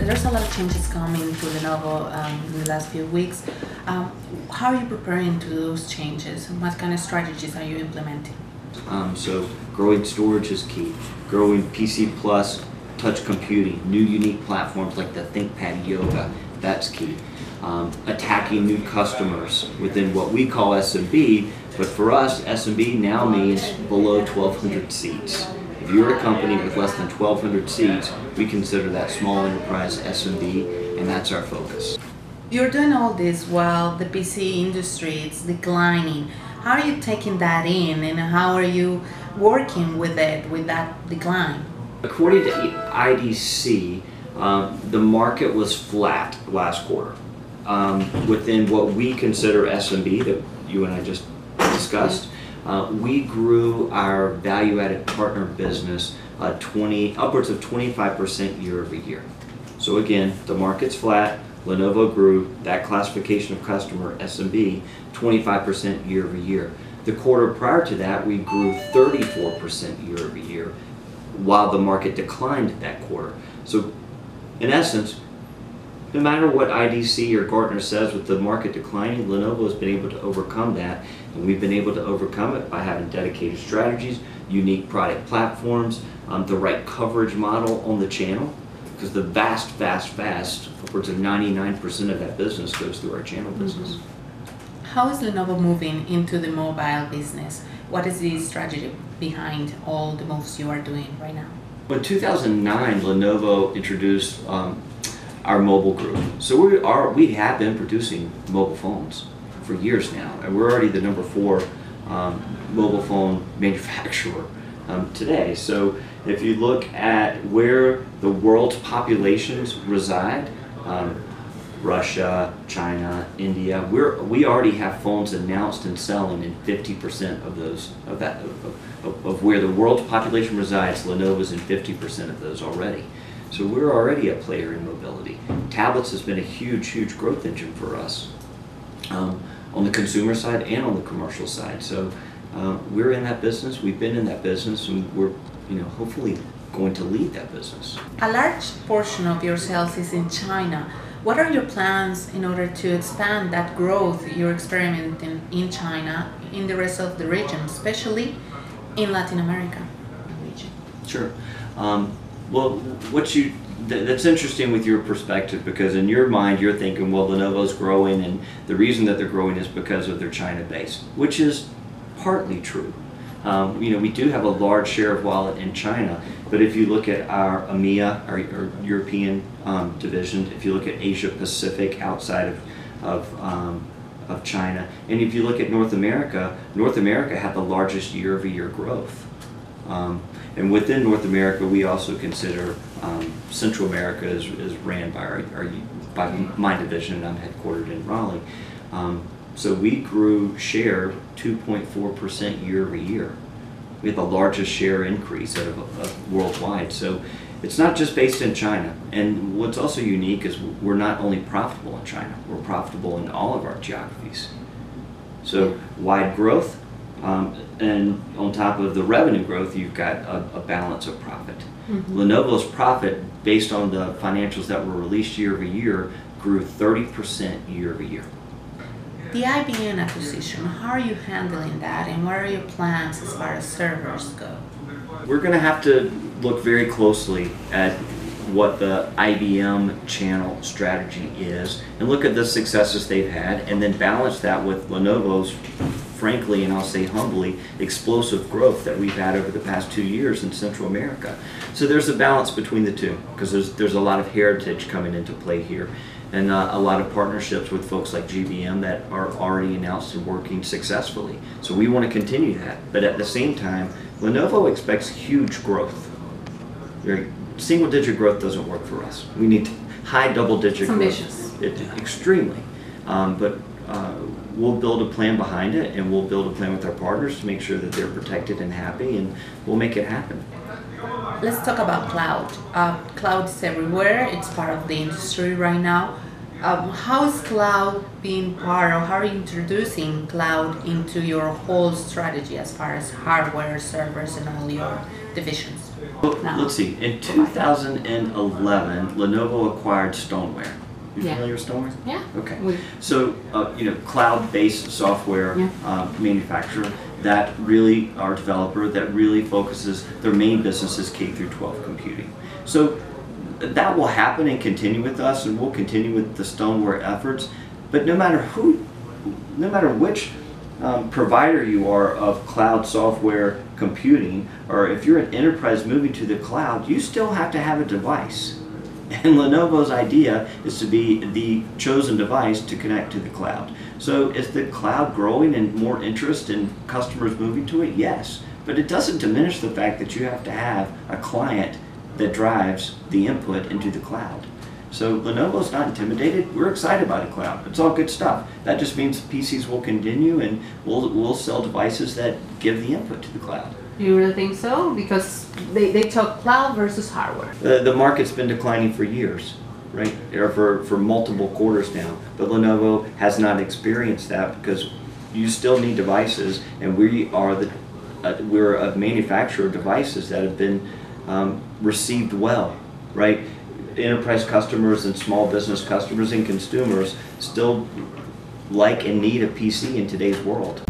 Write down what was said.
There's a lot of changes coming to Lenovo in the last few weeks. How are you preparing to those changes? What kind of strategies are you implementing? So growing storage is key. Growing PC Plus, touch computing, new unique platforms like the ThinkPad Yoga, that's key. Attacking new customers within what we call SMB, but for us, SMB now means below 1,200 seats. If you're a company with less than 1,200 seats, we consider that small enterprise SMB, and that's our focus. You're doing all this while the PC industry is declining. How are you taking that in, and how are you working with it, with that decline? According to IDC, the market was flat last quarter. Within what we consider SMB, that you and I just discussed, we grew our value-added partner business upwards of 25% year over year. So again, the market's flat. Lenovo grew that classification of customer, SMB, 25% year over year. The quarter prior to that, we grew 34% year over year, while the market declined that quarter. So in essence, no matter what IDC or Gartner says with the market declining, Lenovo has been able to overcome that, and we've been able to overcome it by having dedicated strategies, unique product platforms, the right coverage model on the channel, because the vast, upwards of 99% of that business goes through our channel business. How is Lenovo moving into the mobile business? What is the strategy behind all the moves you are doing right now? In 2009, Lenovo introduced our mobile group. So we have been producing mobile phones for years now, and we're already the #4 mobile phone manufacturer today. So if you look at where the world's populations reside, Russia, China, India, we already have phones announced and selling in 50% of those of where the world's population resides. Lenovo's in 50% of those already. So we're already a player in mobility. Tablets has been a huge growth engine for us on the consumer side and on the commercial side. So we're in that business. We've been in that business, and we're hopefully going to lead that business. A large portion of your sales is in China. What are your plans in order to expand that growth you're experimenting in China in the rest of the region, especially in Latin America region? Sure. Well, that's interesting with your perspective, because in your mind you're thinking, well, Lenovo's growing, and the reason that they're growing is because of their China base, which is partly true. We do have a large share of wallet in China, but if you look at our EMEA, our European division, if you look at Asia Pacific outside of China, and if you look at North America had the largest year-over-year growth. And within North America, we also consider Central America is ran by my division, and I'm headquartered in Raleigh. So we grew share 2.4% year over year. We had the largest share increase of worldwide. So it's not just based in China. And what's also unique is we're not only profitable in China, we're profitable in all of our geographies. So wide growth, and on top of the revenue growth, you've got a balance of profit. Lenovo's profit, based on the financials that were released year over year, grew 30% year over year. The IBM acquisition, how are you handling that, and what are your plans as far as servers go? We're going to have to look very closely at what the IBM channel strategy is, and look at the successes they've had, and then balance that with Lenovo's, frankly, and I'll say humbly, explosive growth that we've had over the past 2 years in Central America. So there's a balance between the two, because there's a lot of heritage coming into play here, and a lot of partnerships with folks like GBM that are already announced and working successfully. So we want to continue that, but at the same time, Lenovo expects huge growth. Single-digit growth doesn't work for us. We need high double-digit growth. Ambitious. Extremely. But we'll build a plan behind it, and we'll build a plan with our partners to make sure that they're protected and happy, and we'll make it happen. Let's talk about cloud. Cloud is everywhere. It's part of the industry right now. How is cloud being part, or how are you introducing cloud into your whole strategy as far as hardware, servers, and all your divisions? Well, let's see. In 2011, Lenovo acquired Stoneware. You familiar with Stoneware? Yeah. Okay. So, cloud-based software manufacturer that really, our developer that really focuses, their main business is K through 12 computing. So that will happen and continue with us, and we'll continue with the Stoneware efforts. But no matter which provider you are of cloud software computing, or if you're an enterprise moving to the cloud, you still have to have a device. And Lenovo's idea is to be the chosen device to connect to the cloud. So is the cloud growing and more interest in customers moving to it? Yes. But it doesn't diminish the fact that you have to have a client that drives the input into the cloud. So Lenovo's not intimidated. We're excited about the cloud. It's all good stuff. That just means PCs will continue, and we'll sell devices that give the input to the cloud. You really think so? Because they talk cloud versus hardware. The market's been declining for years, right? Or for multiple quarters now. But Lenovo has not experienced that because you still need devices, and we're a manufacturer of devices that have been received well, right? Enterprise customers and small business customers and consumers still like and need a PC in today's world.